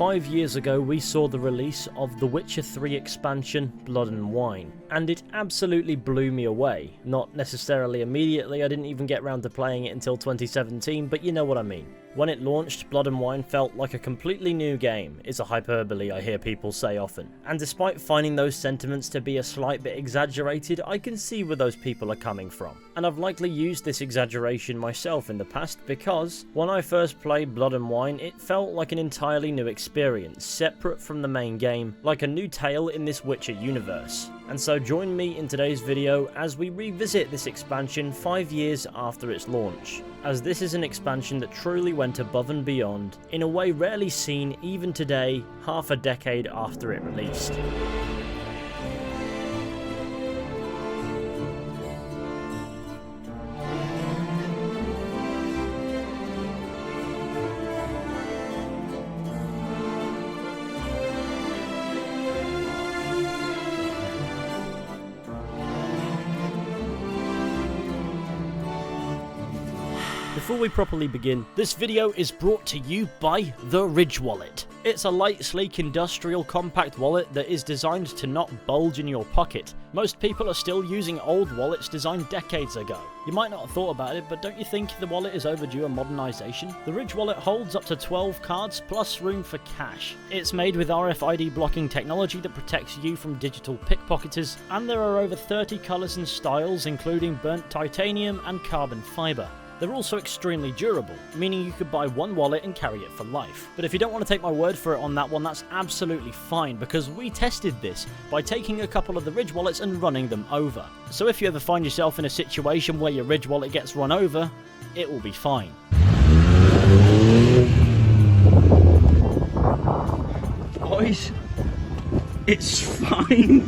5 years ago we saw the release of The Witcher 3 expansion, Blood and Wine, and it absolutely blew me away. Not necessarily immediately, I didn't even get around to playing it until 2017, but you know what I mean. When it launched, Blood and Wine felt like a completely new game. It's a hyperbole I hear people say often. And despite finding those sentiments to be a slight bit exaggerated, I can see where those people are coming from. And I've likely used this exaggeration myself in the past because when I first played Blood and Wine, it felt like an entirely new experience, separate from the main game, like a new tale in this Witcher universe. And so join me in today's video as we revisit this expansion 5 years after its launch, as this is an expansion that truly went above and beyond in a way rarely seen even today, half a decade after it released. Before we properly begin, this video is brought to you by the Ridge Wallet. It's a light, sleek, industrial, compact wallet that is designed to not bulge in your pocket. Most people are still using old wallets designed decades ago. You might not have thought about it, but don't you think the wallet is overdue a modernization? The Ridge Wallet holds up to 12 cards plus room for cash. It's made with RFID blocking technology that protects you from digital pickpocketers, and there are over 30 colors and styles, including burnt titanium and carbon fiber. They're also extremely durable, meaning you could buy one wallet and carry it for life. But if you don't want to take my word for it on that one, that's absolutely fine, because we tested this by taking a couple of the Ridge wallets and running them over. So if you ever find yourself in a situation where your Ridge wallet gets run over, it will be fine. Boys, it's fine.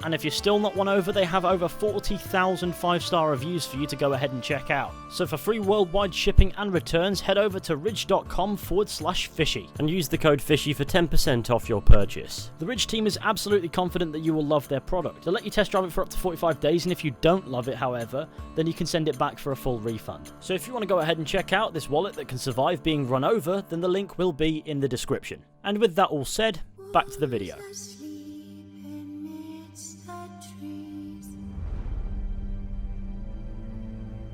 And if you're still not won over, they have over 40,000 5-star reviews for you to go ahead and check out. So for free worldwide shipping and returns, head over to ridge.com/Fizhy and use the code Fizhy for 10% off your purchase. The Ridge team is absolutely confident that you will love their product. They'll let you test drive it for up to 45 days, and if you don't love it, however, then you can send it back for a full refund. So if you want to go ahead and check out this wallet that can survive being run over, then the link will be in the description. And with that all said, back to the video.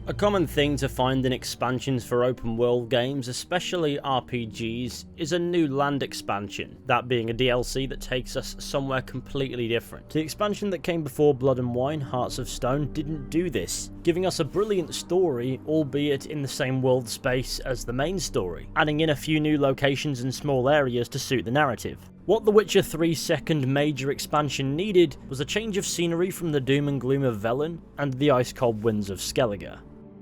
A common thing to find in expansions for open world games, especially RPGs, is a new land expansion, that being a DLC that takes us somewhere completely different. The expansion that came before Blood and Wine, Hearts of Stone, didn't do this, giving us a brilliant story, albeit in the same world space as the main story, adding in a few new locations and small areas to suit the narrative. What The Witcher 3's second major expansion needed was a change of scenery from the doom and gloom of Velen and the ice-cold winds of Skellige.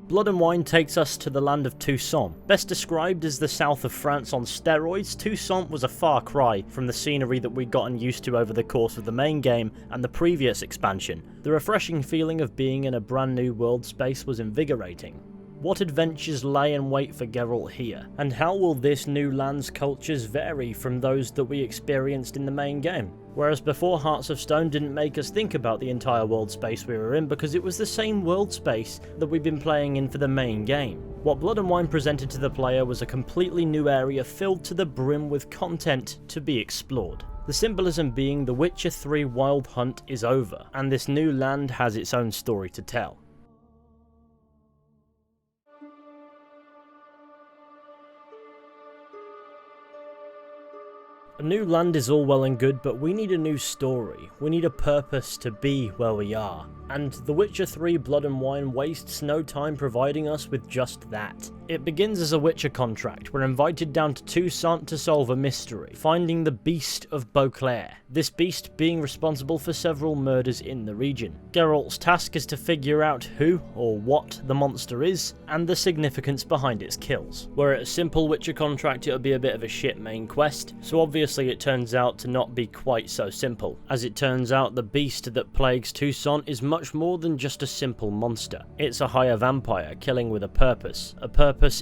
Blood and Wine takes us to the land of Toussaint. Best described as the south of France on steroids, Toussaint was a far cry from the scenery that we'd gotten used to over the course of the main game and the previous expansion. The refreshing feeling of being in a brand new world space was invigorating. What adventures lay in wait for Geralt here? And how will this new land's cultures vary from those that we experienced in the main game? Whereas before, Hearts of Stone didn't make us think about the entire world space we were in because it was the same world space that we've been playing in for the main game. What Blood and Wine presented to the player was a completely new area filled to the brim with content to be explored. The symbolism being The Witcher 3 Wild Hunt is over, and this new land has its own story to tell. A new land is all well and good, but we need a new story. We need a purpose to be where we are. And The Witcher 3 Blood and Wine wastes no time providing us with just that. It begins as a Witcher contract. We're invited down to Toussaint to solve a mystery, finding the Beast of Beauclair, this beast being responsible for several murders in the region. Geralt's task is to figure out who or what the monster is, and the significance behind its kills. Where at a simple Witcher contract it would be a bit of a shit main quest, so obviously it turns out to not be quite so simple. As it turns out, the beast that plagues Toussaint is much more than just a simple monster. It's a higher vampire, killing with a purpose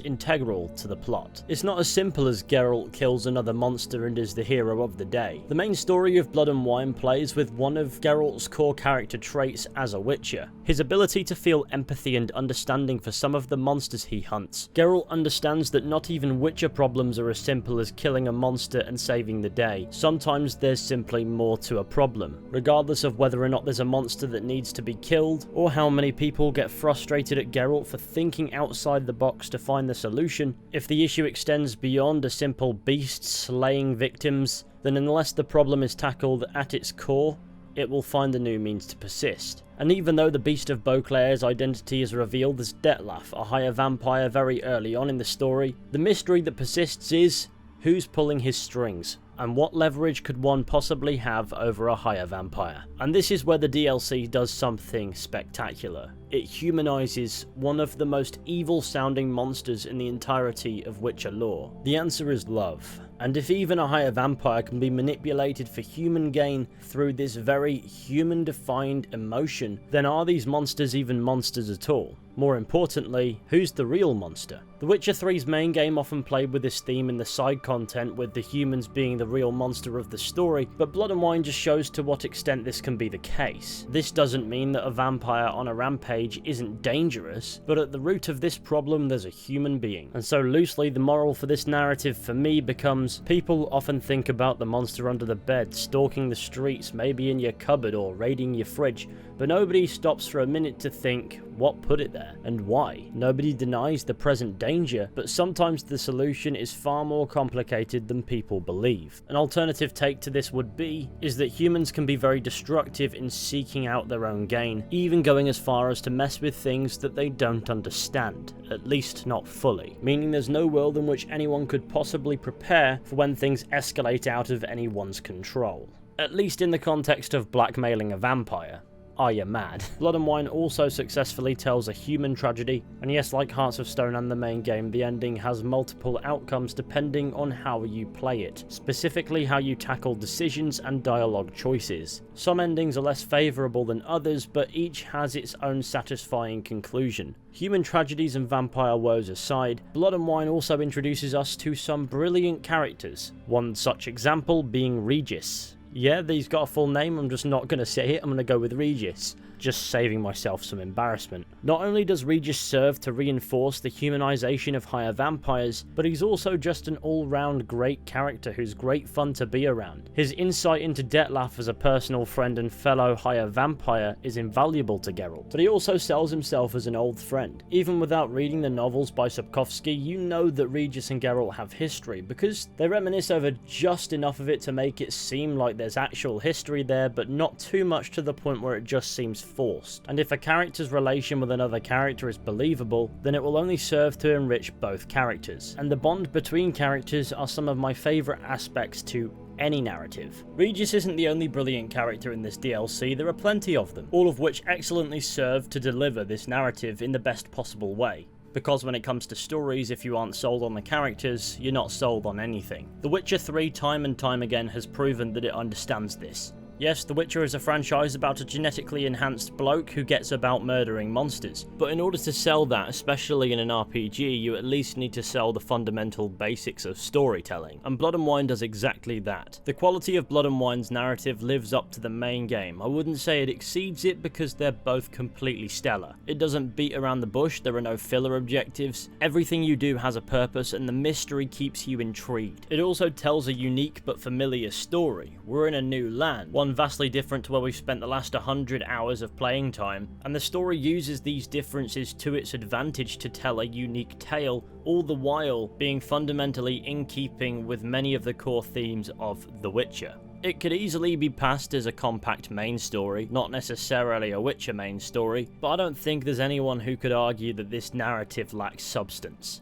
integral to the plot. It's not as simple as Geralt kills another monster and is the hero of the day. The main story of Blood and Wine plays with one of Geralt's core character traits as a Witcher. his ability to feel empathy and understanding for some of the monsters he hunts. Geralt understands that not even Witcher problems are as simple as killing a monster and saving the day. Sometimes there's simply more to a problem, regardless of whether or not there's a monster that needs to be killed, or how many people get frustrated at Geralt for thinking outside the box to find the solution. If the issue extends beyond a simple beast slaying victims, then unless the problem is tackled at its core, it will find a new means to persist. And even though the Beast of Beauclair's identity is revealed as Detlef, a higher vampire very early on in the story, the mystery that persists is who's pulling his strings, and what leverage could one possibly have over a higher vampire. And this is where the DLC does something spectacular. It humanizes one of the most evil sounding monsters in the entirety of Witcher lore. The answer is love. And if even a higher vampire can be manipulated for human gain through this very human-defined emotion, then are these monsters even monsters at all? More importantly, who's the real monster? The Witcher 3's main game often played with this theme in the side content, with the humans being the real monster of the story, but Blood and Wine just shows to what extent this can be the case. This doesn't mean that a vampire on a rampage isn't dangerous, but at the root of this problem there's a human being. And so loosely, the moral for this narrative for me becomes, people often think about the monster under the bed, stalking the streets, maybe in your cupboard or raiding your fridge, but nobody stops for a minute to think, what put it there, and why? Nobody denies the present danger, but sometimes the solution is far more complicated than people believe. An alternative take to this would be, is that humans can be very destructive in seeking out their own gain, even going as far as to mess with things that they don't understand, at least not fully, meaning there's no world in which anyone could possibly prepare for when things escalate out of anyone's control. At least in the context of blackmailing a vampire. Are you mad? Blood and Wine also successfully tells a human tragedy, and yes, like Hearts of Stone and the main game, the ending has multiple outcomes depending on how you play it, specifically how you tackle decisions and dialogue choices. Some endings are less favourable than others, but each has its own satisfying conclusion. Human tragedies and vampire woes aside, Blood and Wine also introduces us to some brilliant characters, one such example being Regis. Yeah, he's got a full name, I'm just not going to say it, I'm going to go with Regis. Just saving myself some embarrassment. Not only does Regis serve to reinforce the humanization of higher vampires, but he's also just an all-round great character who's great fun to be around. His insight into Detlef as a personal friend and fellow higher vampire is invaluable to Geralt, but he also sells himself as an old friend. Even without reading the novels by Sapkowski, you know that Regis and Geralt have history, because they reminisce over just enough of it to make it seem like there's actual history there, but not too much to the point where it just seems forced. And if a character's relation with another character is believable, then it will only serve to enrich both characters. And the bond between characters are some of my favourite aspects to any narrative. Regis isn't the only brilliant character in this DLC, there are plenty of them, all of which excellently serve to deliver this narrative in the best possible way. Because when it comes to stories, if you aren't sold on the characters, you're not sold on anything. The Witcher 3 time and time again has proven that it understands this. Yes, The Witcher is a franchise about a genetically enhanced bloke who gets about murdering monsters, but in order to sell that, especially in an RPG, you at least need to sell the fundamental basics of storytelling, and Blood and Wine does exactly that. The quality of Blood and Wine's narrative lives up to the main game. I wouldn't say it exceeds it because they're both completely stellar. It doesn't beat around the bush, there are no filler objectives, everything you do has a purpose, and the mystery keeps you intrigued. It also tells a unique but familiar story. We're in a new land, one vastly different to where we've spent the last 100 hours of playing time, and the story uses these differences to its advantage to tell a unique tale, all the while being fundamentally in keeping with many of the core themes of The Witcher. It could easily be passed as a compact main story, not necessarily a Witcher main story, but I don't think there's anyone who could argue that this narrative lacks substance.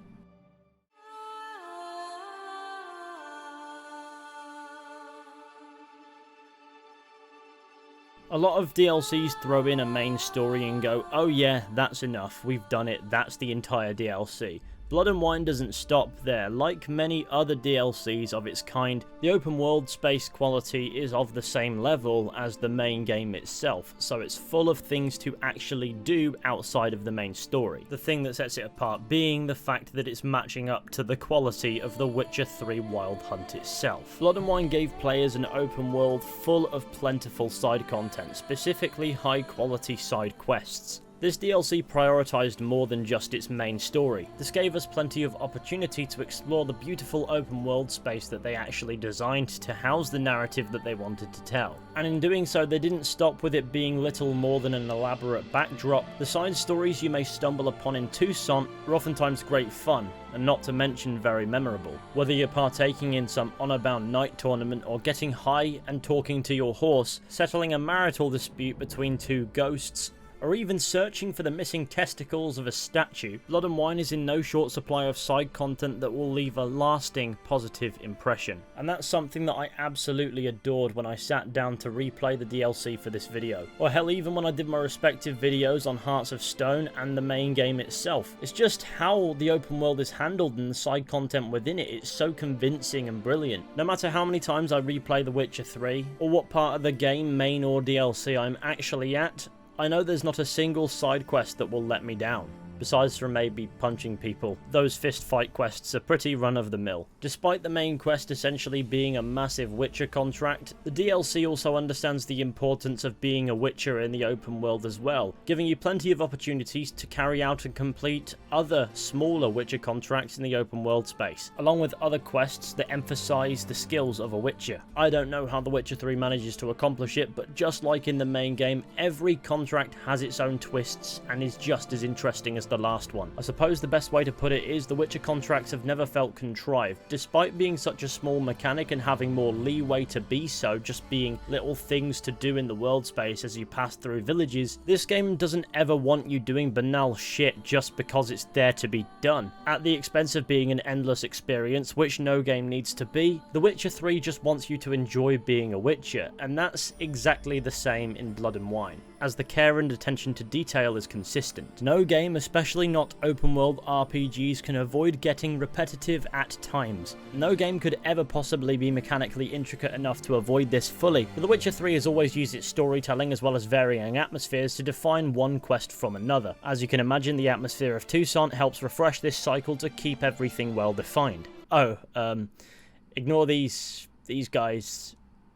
A lot of DLCs throw in a main story and go, oh yeah, that's enough, we've done it, that's the entire DLC. Blood and Wine doesn't stop there. Like many other DLCs of its kind, the open world space quality is of the same level as the main game itself, so it's full of things to actually do outside of the main story. The thing that sets it apart being the fact that it's matching up to the quality of The Witcher 3 Wild Hunt itself. Blood and Wine gave players an open world full of plentiful side content, specifically high quality side quests. This DLC prioritised more than just its main story. This gave us plenty of opportunity to explore the beautiful open world space that they actually designed to house the narrative that they wanted to tell. And in doing so, they didn't stop with it being little more than an elaborate backdrop. The side stories you may stumble upon in Toussaint are oftentimes great fun, and not to mention very memorable. Whether you're partaking in some honor-bound night tournament or getting high and talking to your horse, settling a marital dispute between two ghosts, or even searching for the missing testicles of a statue, Blood and Wine is in no short supply of side content that will leave a lasting positive impression. And that's something that I absolutely adored when I sat down to replay the DLC for this video. Or hell, even when I did my respective videos on Hearts of Stone and the main game itself. It's just how the open world is handled and the side content within it. It's so convincing and brilliant. No matter how many times I replay The Witcher 3, or what part of the game, main or DLC, I'm actually at, I know there's not a single side quest that will let me down. Besides from maybe punching people, those fist fight quests are pretty run-of-the-mill. Despite the main quest essentially being a massive Witcher contract, the DLC also understands the importance of being a Witcher in the open world as well, giving you plenty of opportunities to carry out and complete other smaller Witcher contracts in the open world space, along with other quests that emphasize the skills of a Witcher. I don't know how The Witcher 3 manages to accomplish it, but just like in the main game, every contract has its own twists and is just as interesting as the last one. I suppose the best way to put it is the Witcher contracts have never felt contrived. Despite being such a small mechanic and having more leeway to be so, just being little things to do in the world space as you pass through villages, this game doesn't ever want you doing banal shit just because it's there to be done. At the expense of being an endless experience, which no game needs to be, The Witcher 3 just wants you to enjoy being a Witcher, and that's exactly the same in Blood and Wine, as the care and attention to detail is consistent. No game, especially not open world RPGs, can avoid getting repetitive at times. No game could ever possibly be mechanically intricate enough to avoid this fully, but The Witcher 3 has always used its storytelling as well as varying atmospheres to define one quest from another. As you can imagine, the atmosphere of Toussaint helps refresh this cycle to keep everything well defined. Oh, ignore these guys.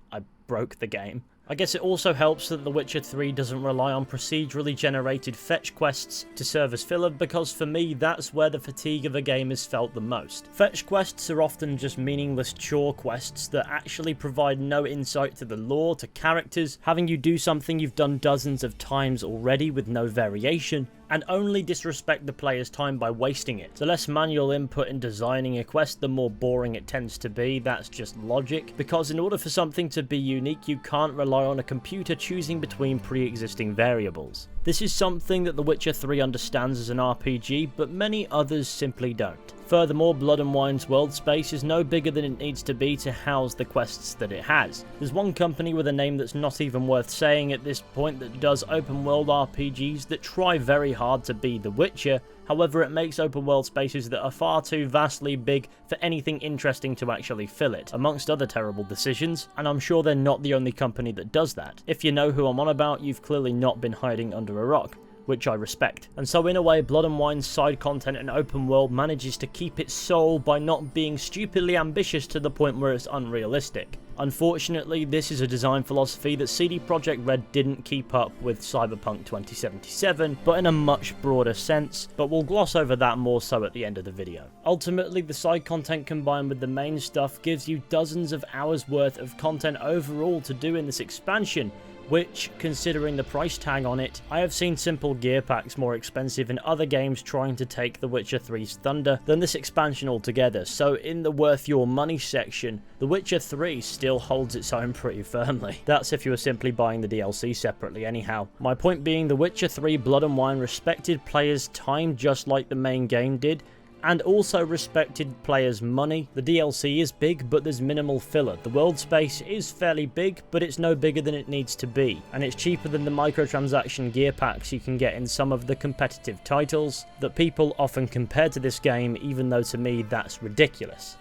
I broke the game. I guess it also helps that The Witcher 3 doesn't rely on procedurally generated fetch quests to serve as filler, because for me that's where the fatigue of a game is felt the most. Fetch quests are often just meaningless chore quests that actually provide no insight to the lore, to characters, having you do something you've done dozens of times already with no variation, and only disrespect the player's time by wasting it. The less manual input in designing a quest, the more boring it tends to be. That's just logic, because in order for something to be unique, you can't rely on a computer choosing between pre-existing variables. This is something that The Witcher 3 understands as an RPG, but many others simply don't. Furthermore, Blood and Wine's world space is no bigger than it needs to be to house the quests that it has. There's one company with a name that's not even worth saying at this point that does open world RPGs that try very hard to be The Witcher. However, it makes open world spaces that are far too vastly big for anything interesting to actually fill it, amongst other terrible decisions, and I'm sure they're not the only company that does that. If you know who I'm on about, you've clearly not been hiding under a rock, which I respect. And so in a way, Blood and Wine's side content and open world manages to keep its soul by not being stupidly ambitious to the point where it's unrealistic. Unfortunately, this is a design philosophy that CD Projekt Red didn't keep up with Cyberpunk 2077, but in a much broader sense, but we'll gloss over that more so at the end of the video. Ultimately, the side content combined with the main stuff gives you dozens of hours worth of content overall to do in this expansion, which, considering the price tag on it, I have seen simple gear packs more expensive in other games trying to take The Witcher 3's thunder than this expansion altogether, so in the worth your money section, The Witcher 3 still holds its own pretty firmly. That's if you were simply buying the DLC separately anyhow. My point being, The Witcher 3 Blood and Wine respected players' time just like the main game did, and also respected players' money. The DLC is big, but there's minimal filler. The world space is fairly big, but it's no bigger than it needs to be, and it's cheaper than the microtransaction gear packs you can get in some of the competitive titles that people often compare to this game, even though to me that's ridiculous.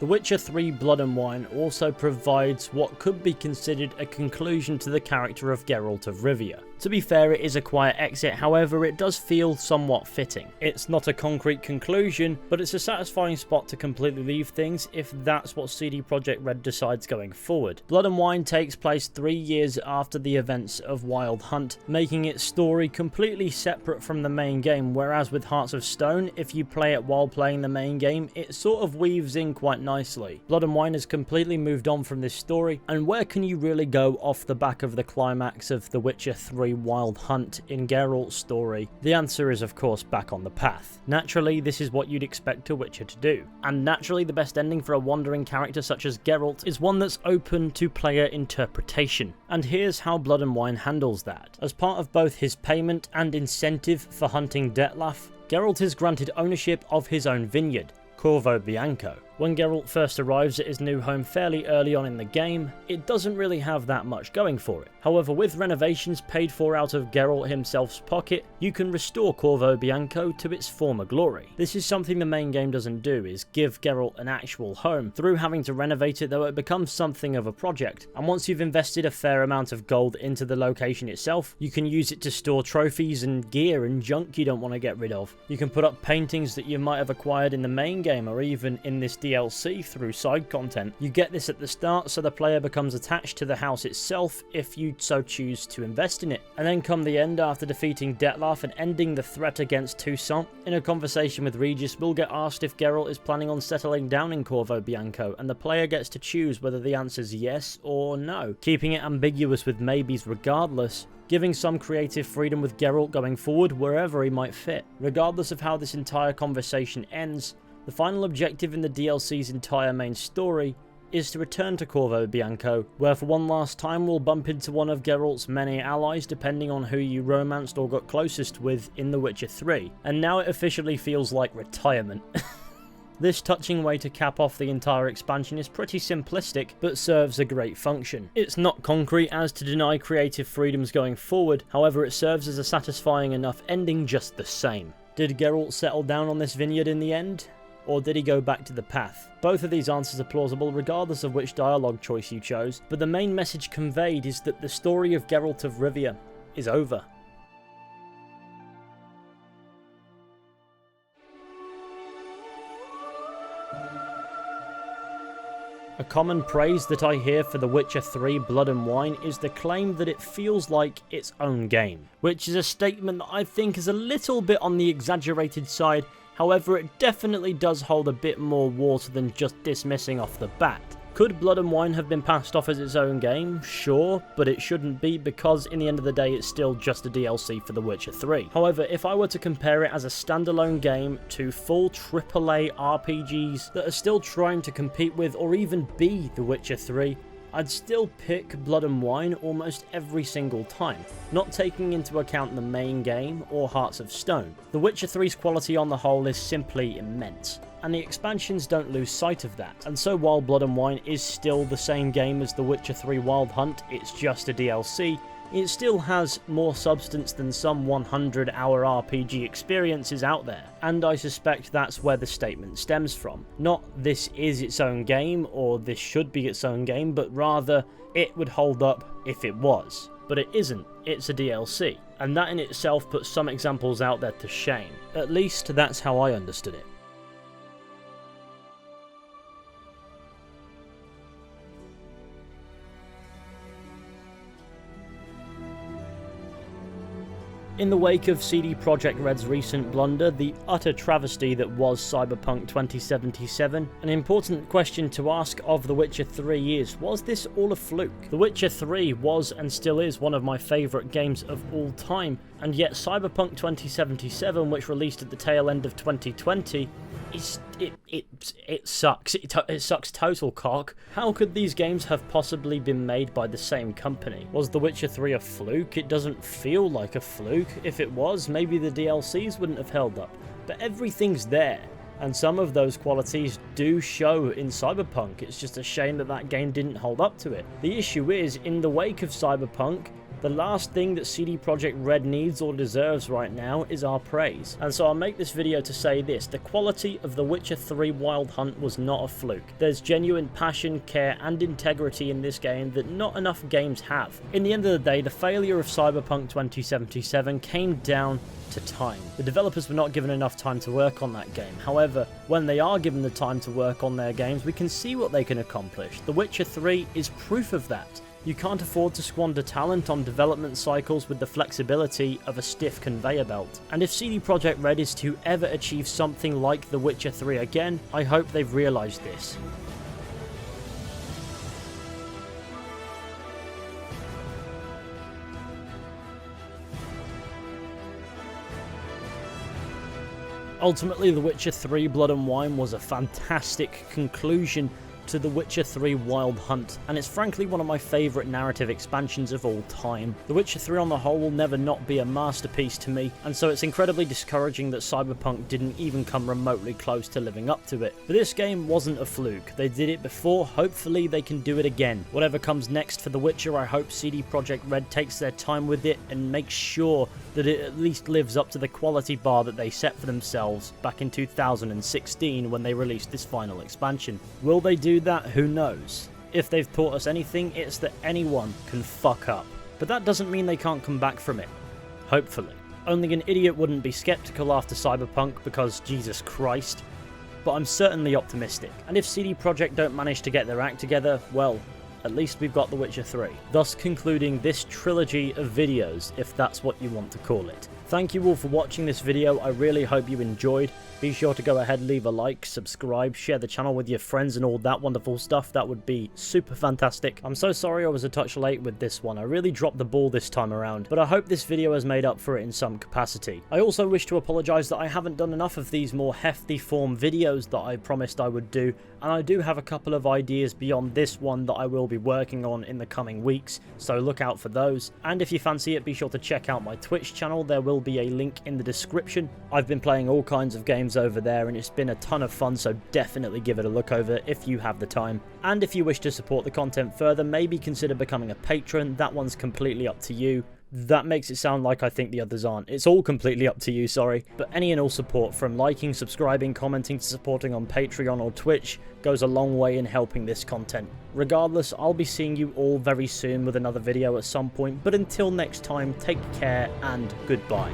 The Witcher 3 Blood and Wine also provides what could be considered a conclusion to the character of Geralt of Rivia. To be fair, it is a quiet exit, however it does feel somewhat fitting. It's not a concrete conclusion, but it's a satisfying spot to completely leave things if that's what CD Projekt Red decides going forward. Blood and Wine takes place 3 years after the events of Wild Hunt, making its story completely separate from the main game, whereas with Hearts of Stone, if you play it while playing the main game, it sort of weaves in quite nicely. Blood and Wine has completely moved on from this story, and where can you really go off the back of the climax of The Witcher 3 Wild Hunt in Geralt's story? The answer is of course back on the path. Naturally, this is what you'd expect a Witcher to do, and naturally the best ending for a wandering character such as Geralt is one that's open to player interpretation, and here's how Blood and Wine handles that. As part of both his payment and incentive for hunting Dettlaff, Geralt is granted ownership of his own vineyard, Corvo Bianco. When Geralt first arrives at his new home fairly early on in the game, it doesn't really have that much going for it. However, with renovations paid for out of Geralt himself's pocket, you can restore Corvo Bianco to its former glory. This is something the main game doesn't do, is give Geralt an actual home. Through having to renovate it though, it becomes something of a project, and once you've invested a fair amount of gold into the location itself, you can use it to store trophies and gear and junk you don't want to get rid of. You can put up paintings that you might have acquired in the main game or even in this DLC through side content. You get this at the start so the player becomes attached to the house itself if you so choose to invest in it. And then come the end, after defeating Dettlaff and ending the threat against Toussaint, in a conversation with Regis we'll get asked if Geralt is planning on settling down in Corvo Bianco, and the player gets to choose whether the answer is yes or no, keeping it ambiguous with maybes regardless, giving some creative freedom with Geralt going forward wherever he might fit. Regardless of how this entire conversation ends, the final objective in the DLC's entire main story is to return to Corvo Bianco, where for one last time we'll bump into one of Geralt's many allies depending on who you romanced or got closest with in The Witcher 3, and now it officially feels like retirement. This touching way to cap off the entire expansion is pretty simplistic, but serves a great function. It's not concrete as to deny creative freedoms going forward, however it serves as a satisfying enough ending just the same. Did Geralt settle down on this vineyard in the end? Or did he go back to the path? Both of these answers are plausible regardless of which dialogue choice you chose, but the main message conveyed is that the story of Geralt of Rivia is over. A common praise that I hear for The Witcher 3 Blood and Wine is the claim that it feels like its own game, which is a statement that I think is a little bit on the exaggerated side. However, it definitely does hold a bit more water than just dismissing off the bat. Could Blood and Wine have been passed off as its own game? Sure, but it shouldn't be, because in the end of the day it's still just a DLC for The Witcher 3. However, if I were to compare it as a standalone game to full AAA RPGs that are still trying to compete with or even be The Witcher 3, I'd still pick Blood and Wine almost every single time, not taking into account the main game or Hearts of Stone. The Witcher 3's quality on the whole is simply immense, and the expansions don't lose sight of that. And so while Blood and Wine is still the same game as The Witcher 3 Wild Hunt, it's just a DLC, it still has more substance than some 100-hour RPG experiences out there, and I suspect that's where the statement stems from. Not this is its own game, or this should be its own game, but rather it would hold up if it was. But it isn't, it's a DLC, and that in itself puts some examples out there to shame. At least that's how I understood it. In the wake of CD Projekt Red's recent blunder, the utter travesty that was Cyberpunk 2077, an important question to ask of The Witcher 3 is, was this all a fluke? The Witcher 3 was and still is one of my favourite games of all time, and yet Cyberpunk 2077, which released at the tail end of 2020, it sucks. It sucks total cock. How could these games have possibly been made by the same company? Was The Witcher 3 a fluke? It doesn't feel like a fluke. If it was, maybe the DLCs wouldn't have held up. But everything's there, and some of those qualities do show in Cyberpunk. It's just a shame that that game didn't hold up to it. The issue is, in the wake of Cyberpunk, The last thing that CD Projekt Red needs or deserves right now is our praise. And so I'll make this video to say this: the quality of The Witcher 3 Wild Hunt was not a fluke. There's genuine passion, care and integrity in this game that not enough games have. In the end of the day, the failure of Cyberpunk 2077 came down to time. The developers were not given enough time to work on that game. However, when they are given the time to work on their games, we can see what they can accomplish. The Witcher 3 is proof of that. You can't afford to squander talent on development cycles with the flexibility of a stiff conveyor belt. And if CD Projekt Red is to ever achieve something like The Witcher 3 again, I hope they've realised this. Ultimately, The Witcher 3 Blood and Wine was a fantastic conclusion to The Witcher 3 Wild Hunt, and it's frankly one of my favourite narrative expansions of all time. The Witcher 3 on the whole will never not be a masterpiece to me, and so it's incredibly discouraging that Cyberpunk didn't even come remotely close to living up to it. But this game wasn't a fluke. They did it before, hopefully they can do it again. Whatever comes next for The Witcher, I hope CD Projekt Red takes their time with it and makes sure that it at least lives up to the quality bar that they set for themselves back in 2016 when they released this final expansion. Will they do that? Who knows? If they've taught us anything, it's that anyone can fuck up. But that doesn't mean they can't come back from it. Hopefully. Only an idiot wouldn't be skeptical after Cyberpunk because Jesus Christ. But I'm certainly optimistic. And if CD Projekt don't manage to get their act together, well, at least we've got The Witcher 3. Thus concluding this trilogy of videos, if that's what you want to call it. Thank you all for watching this video. I really hope you enjoyed. Be sure to go ahead, leave a like, subscribe, share the channel with your friends and all that wonderful stuff. That would be super fantastic. I'm so sorry I was a touch late with this one. I really dropped the ball this time around, but I hope this video has made up for it in some capacity. I also wish to apologise that I haven't done enough of these more hefty form videos that I promised I would do, and I do have a couple of ideas beyond this one that I will be working on in the coming weeks, so look out for those. And if you fancy it, be sure to check out my Twitch channel. There will be a link in the description. I've been playing all kinds of games over there and it's been a ton of fun, so definitely give it a look over if you have the time. And if you wish to support the content further, maybe consider becoming a patron. That one's completely up to you. That makes it sound like I think the others aren't. It's all completely up to you, sorry. But any and all support, from liking, subscribing, commenting to supporting on Patreon or Twitch, goes a long way in helping this content. Regardless, I'll be seeing you all very soon with another video at some point, but until next time, take care and goodbye.